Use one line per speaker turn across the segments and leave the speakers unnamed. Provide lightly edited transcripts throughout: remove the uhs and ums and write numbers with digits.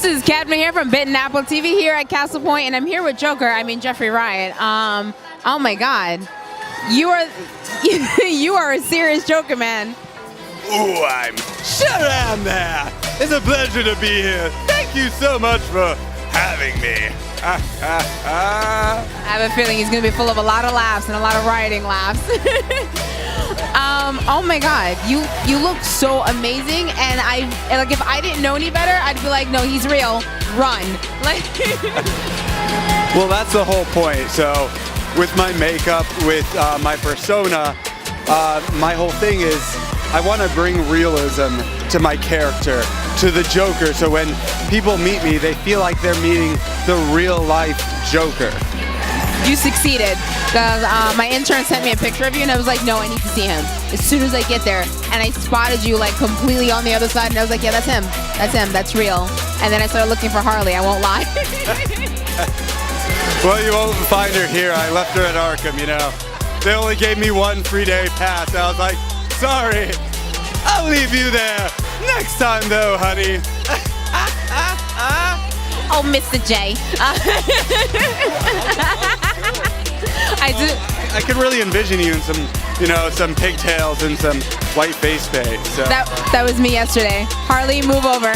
This is Cadman here from Bitten Apple TV here at CastlePoint, and I'm here with Geoffrey Riot. Oh my God, you are you are a serious Joker, man.
Ooh, shut down there. It's a pleasure to be here. Thank you so much for having me.
I have a feeling he's going to be full of a lot of laughs and a lot of rioting laughs. Oh my God, you look so amazing, and like if I didn't know any better, I'd be like, no, he's real. Run. Like.
Well, that's the whole point. So, with my makeup, with my persona, my whole thing is I want to bring realism to my character, to the Joker. So when people meet me, they feel like they're meeting the real life Joker.
You succeeded. My intern sent me a picture of you, and I was like, no, I need to see him. As soon as I get there, and I spotted you like completely on the other side, and I was like, yeah, that's him. That's him. That's real. And then I started looking for Harley. I won't lie.
Well, you won't find her here. I left her at Arkham, you know. They only gave me one free day pass. I was like, sorry, I'll leave you there. Next time, though, honey.
Oh, Mr. J.
I could really envision you in some pigtails and some white face paint. So.
That was me yesterday. Harley, move over.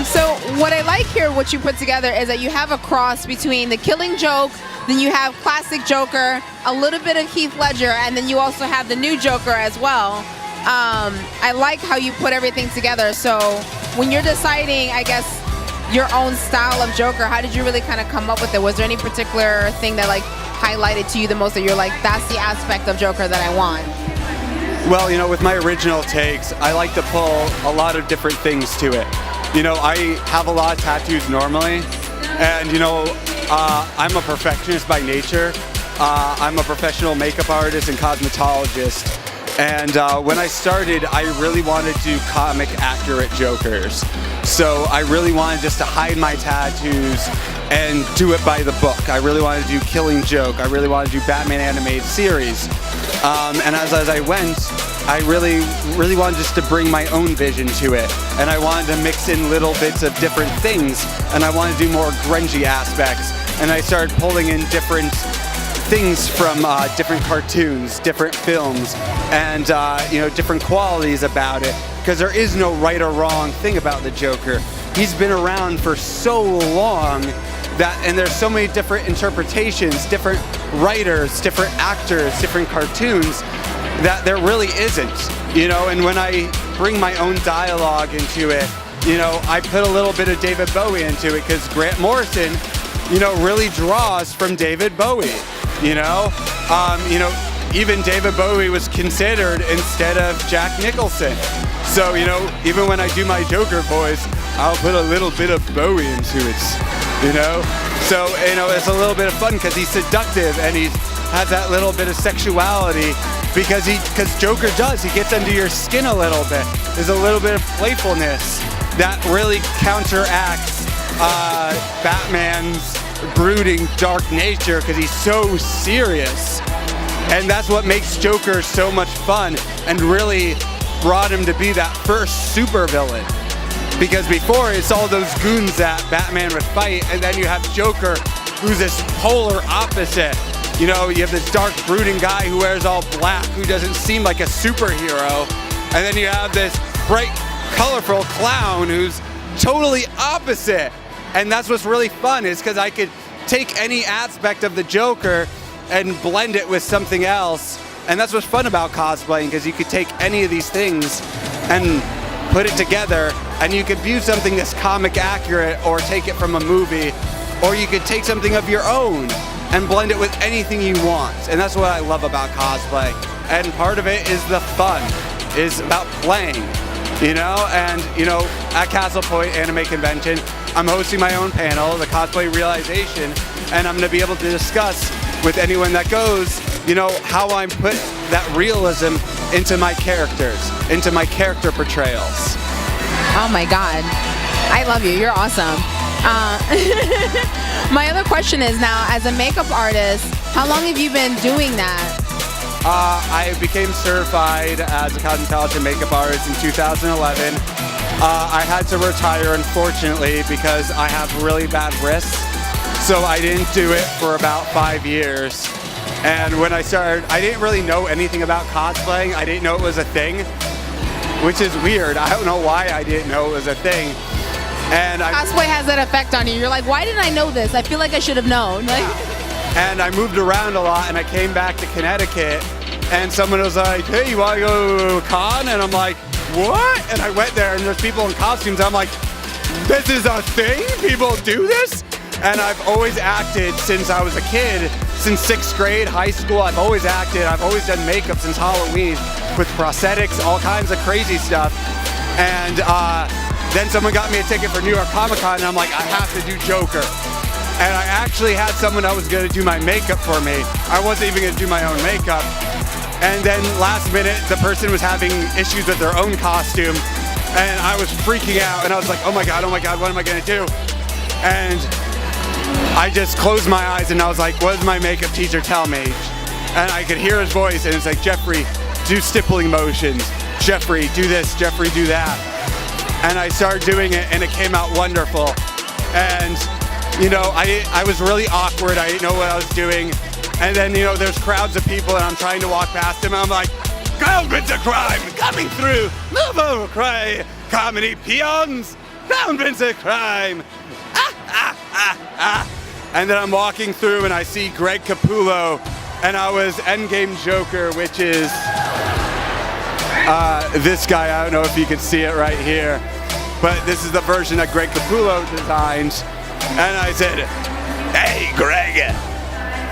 So what I like here, what you put together, is that you have a cross between the Killing Joke, then you have classic Joker, a little bit of Heath Ledger, and then you also have the new Joker as well. I like how you put everything together. So when you're deciding, I guess, your own style of Joker, how did you really kind of come up with it? Was there any particular thing that like highlighted to you the most, that you're like, that's the aspect of Joker that I want?
Well, you know, with my original takes, I like to pull a lot of different things to it. You know, I have a lot of tattoos normally, and you know, I'm a perfectionist by nature. I'm a professional makeup artist and cosmetologist. And when I started, I really wanted to do comic accurate Jokers. So I really wanted just to hide my tattoos and do it by the book. I really wanted to do Killing Joke. I really wanted to do Batman animated series. And as I went, I really wanted just to bring my own vision to it. And I wanted to mix in little bits of different things. And I wanted to do more grungy aspects. And I started pulling in different things from different cartoons, different films, and you know, different qualities about it, because there is no right or wrong thing about the Joker. He's been around for so long and there's so many different interpretations, different writers, different actors, different cartoons, that there really isn't, you know. And when I bring my own dialogue into it, you know, I put a little bit of David Bowie into it, because Grant Morrison, you know, really draws from David Bowie. You know, even David Bowie was considered instead of Jack Nicholson. So, you know, even when I do my Joker voice, I'll put a little bit of Bowie into it, you know? So, you know, it's a little bit of fun because he's seductive and he has that little bit of sexuality because Joker does. He gets under your skin a little bit. There's a little bit of playfulness that really counteracts Batman's brooding dark nature, because he's so serious. And that's what makes Joker so much fun and really brought him to be that first supervillain. Because before, it's all those goons that Batman would fight, and then you have Joker, who's this polar opposite. You know, you have this dark brooding guy who wears all black, who doesn't seem like a superhero. And then you have this bright, colorful clown who's totally opposite. And that's what's really fun, is because I could take any aspect of the Joker and blend it with something else. And that's what's fun about cosplaying, because you could take any of these things and put it together, and you could view something that's comic accurate, or take it from a movie, or you could take something of your own and blend it with anything you want. And that's what I love about cosplay. And part of it is the fun, is about playing. You know, and you know, at CastlePoint Anime Convention, I'm hosting my own panel, the Cosplay Realization, and I'm going to be able to discuss with anyone that goes, you know, how I put that realism into my characters, into my character portrayals.
Oh my God, I love you. You're awesome. My other question is, now, as a makeup artist, how long have you been doing that?
I became certified as a cosmetology and makeup artist in 2011, I had to retire, unfortunately, because I have really bad wrists. So I didn't do it for about 5 years. And when I started, I didn't really know anything about cosplaying. I didn't know it was a thing, which is weird. I don't know why I didn't know it was a thing. And
cosplay has that effect on you. You're like, why didn't I know this? I feel like I should have known. Like,
and I moved around a lot, and I came back to Connecticut, and someone was like, hey, you want to go to con? And I'm like, what? And I went there, and there's people in costumes. I'm like, this is a thing? People do this? And I've always acted since I was a kid. Since 6th grade, high school, I've always acted. I've always done makeup since Halloween with prosthetics, all kinds of crazy stuff. And then someone got me a ticket for New York Comic Con, and I'm like, I have to do Joker. And I actually had someone that was going to do my makeup for me. I wasn't even going to do my own makeup. And then last minute, the person was having issues with their own costume, and I was freaking out, and I was like, oh my God, what am I going to do? And I just closed my eyes, and I was like, what does my makeup teacher tell me? And I could hear his voice, and it's like, Geoffrey, do stippling motions. Geoffrey, do this. Geoffrey, do that. And I started doing it, and it came out wonderful. And, you know, I was really awkward. I didn't know what I was doing. And then, you know, there's crowds of people, and I'm trying to walk past them, and I'm like, Crown Prince of Crime, coming through, move over, cry, comedy peons, Crown Prince of Crime, And then I'm walking through, and I see Greg Capullo, and I was Endgame Joker, which is this guy. I don't know if you can see it right here, but this is the version that Greg Capullo designed. And I said, hey, Greg,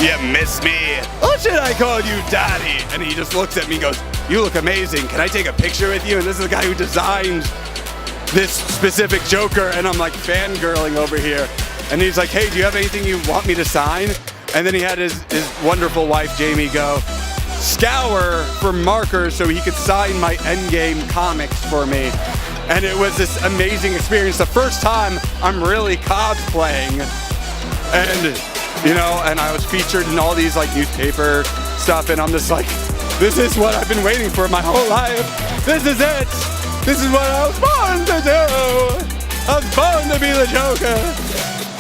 you miss me? Or should I call you Daddy? And he just looks at me and goes, you look amazing. Can I take a picture with you? And this is the guy who designed this specific Joker. And I'm like fangirling over here. And he's like, hey, do you have anything you want me to sign? And then he had his wonderful wife, Jamie, go scour for markers so he could sign my Endgame comics for me. And it was this amazing experience. The first time I'm really cosplaying. And, you know, and I was featured in all these like newspaper stuff. And I'm just like, this is what I've been waiting for my whole life. This is it. This is what I was born to do. I was born to be the Joker.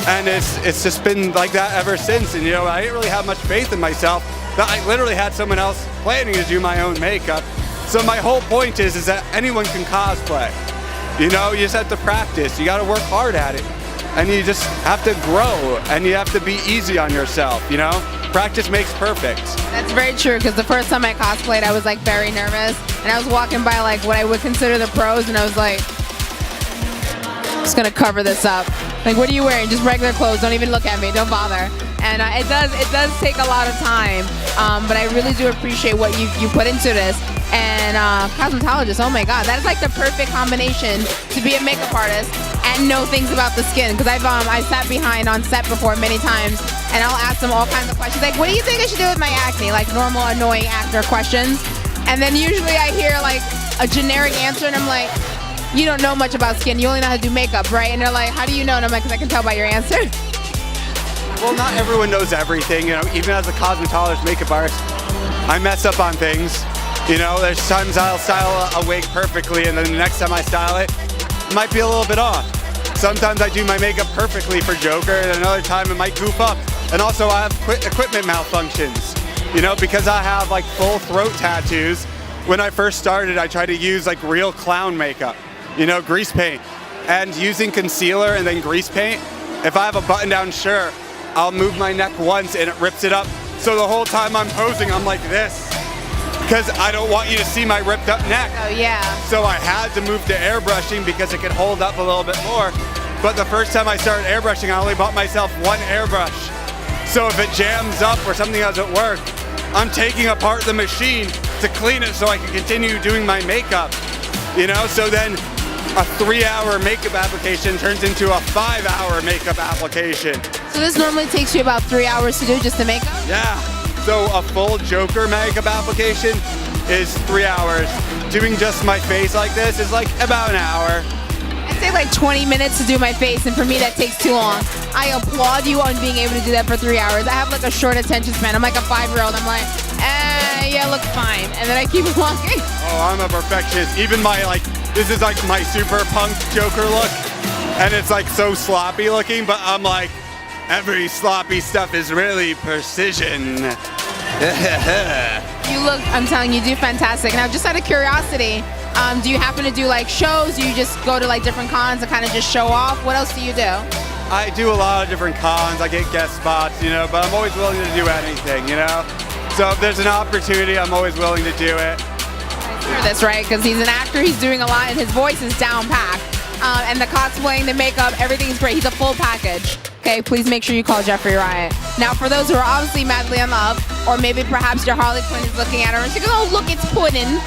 And it's just been like that ever since. And, you know, I didn't really have much faith in myself. That I literally had someone else planning to do my own makeup. So my whole point is that anyone can cosplay. You know, you just have to practice. You got to work hard at it. And you just have to grow. And you have to be easy on yourself, you know? Practice makes perfect.
That's very true, because the first time I cosplayed, I was like very nervous. And I was walking by like what I would consider the pros, and I was like, I'm just going to cover this up. Like, what are you wearing? Just regular clothes. Don't even look at me. Don't bother. And it does take a lot of time, but I really do appreciate what you put into this. And cosmetologist, oh my God, that is like the perfect combination to be a makeup artist and know things about the skin. Because I've sat behind on set before many times, and I'll ask them all kinds of questions. Like, what do you think I should do with my acne? Like normal annoying actor questions. And then usually I hear like a generic answer, and I'm like, you don't know much about skin. You only know how to do makeup, right? And they're like, how do you know? And I'm like, because I can tell by your answer.
Well, not everyone knows everything. You know, even as a cosmetologist, makeup artist, I mess up on things. You know, there's times I'll style a wig perfectly, and then the next time I style it, it might be a little bit off. Sometimes I do my makeup perfectly for Joker, and another time it might goof up. And also I have equipment malfunctions. You know, because I have like full throat tattoos. When I first started, I tried to use like real clown makeup. You know, grease paint. And using concealer and then grease paint, if I have a button-down shirt, I'll move my neck once and it rips it up. So the whole time I'm posing, I'm like this. Because I don't want you to see my ripped up neck.
Oh, yeah.
So I had to move to airbrushing because it could hold up a little bit more. But the first time I started airbrushing, I only bought myself one airbrush. So if it jams up or something doesn't work, I'm taking apart the machine to clean it so I can continue doing my makeup. You know, so then a 3-hour makeup application turns into a 5-hour makeup application.
So this normally takes you about 3 hours to do, just the makeup?
Yeah. So a full Joker makeup application is 3 hours. Doing just my face like this is like about an hour.
I'd say like 20 minutes to do my face, and for me that takes too long. I applaud you on being able to do that for 3 hours. I have like a short attention span. I'm like a 5-year-old. I'm like, yeah, looks fine. And then I keep walking.
Oh, I'm a perfectionist. Even my, like, this is like my super punk Joker look. And it's like so sloppy looking, but I'm like, every sloppy stuff is really precision.
You look, I'm telling you, do fantastic. Now, just out of curiosity, do you happen to do like shows? Do you just go to like different cons and kind of just show off? What else do you do?
I do a lot of different cons. I get guest spots, you know, but I'm always willing to do anything, you know? So if there's an opportunity, I'm always willing to do it.
Hear this, right? Because he's an actor, he's doing a lot, and his voice is down packed. And the cosplaying, the makeup, everything's great. He's a full package. Okay, please make sure you call Geoffrey Riot. Now, for those who are obviously madly in love, or maybe perhaps your Harley Quinn is looking at her and she's like, oh, look, it's Puddin'.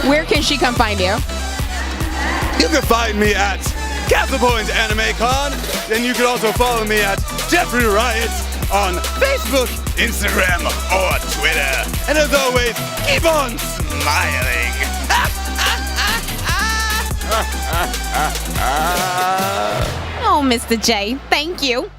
Where can she come find you?
You can find me at CastlePoint Anime Con, and you can also follow me at Geoffrey Riot on Facebook, Instagram, or Twitter. And as always, keep on smiling.
Oh, Mr. J, thank you.